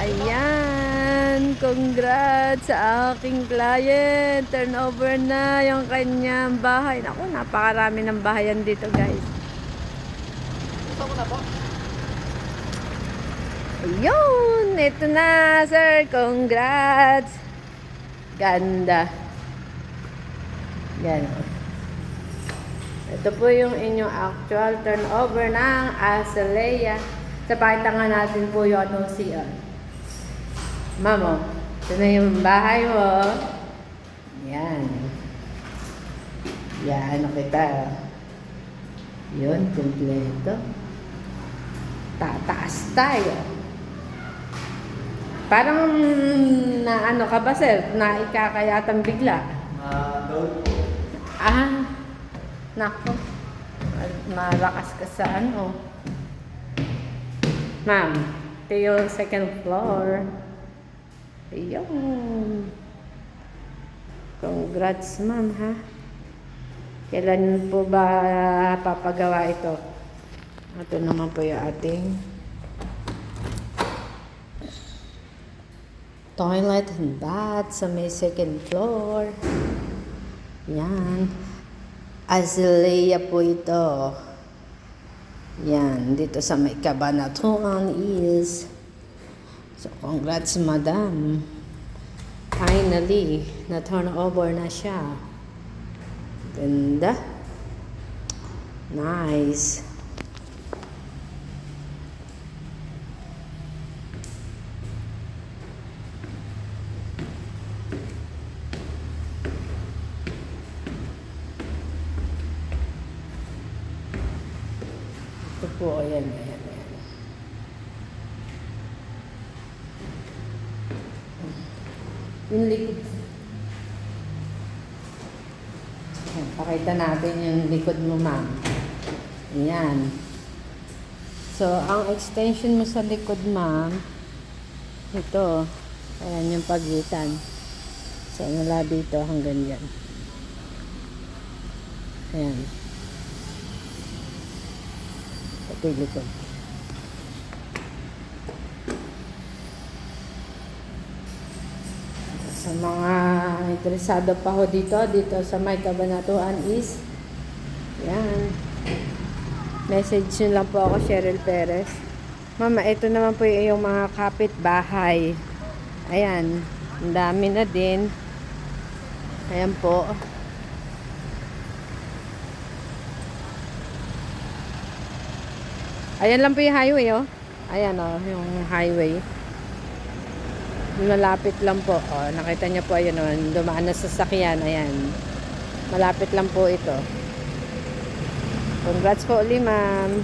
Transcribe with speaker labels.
Speaker 1: Ayan, congrats sa aking client. Turnover na yung kanyang bahay. Naku, napakarami ng bahayan dito, guys.
Speaker 2: Gusto ko na po.
Speaker 1: Ayun, ito na, sir. Congrats. Ganda. Yan. Ito po yung inyong actual turnover ng Azalea. Sa pakita nga natin po yung anong CR. Mamo, ito na yung bahay mo. Yan. Yan, kita. Yun, kumpleto. Tataas tayo. Parang na ano ka ba, sir? Na ikakayatang bigla.
Speaker 2: Doon po.
Speaker 1: Ah, nako. Malakas ka sa ano. Ma'am, ito yung second floor. Ayun. Congrats, ma'am, ha? Kailan po ba papagawa ito? Ito naman po yung ating toilet and bath sa may second floor. Yan. Azalea po ito. Yan. Dito sa may Cabanatuan is. So, congrats, madam. Finally, na-turn over na siya. Ganda. Nice. Ito po, ayan, ayan, ayan. Yung likod. Ayan, pakita natin yung likod mo, ma'am. Ayan. So, ang extension mo sa likod, ma'am, ito. Ayan yung pagitan. So, mula dito hanggang yan. Ayan. Ito yung likod. Sa mga interesado pa ho dito sa may Cabanatuan is, yan. Message nyo lang po ako, Cheryl Perez. Mama, ito naman po yung mga kapitbahay. Ayan, ang dami na din. Ayan po. Ayan lang po yung highway, oh. Ayan, oh, yung highway. Malapit lang po. Oh, nakita niyo po, ayun, oh, dumaan na sasakyan. Ayan. Malapit lang po ito. Congrats po ulit, ma'am.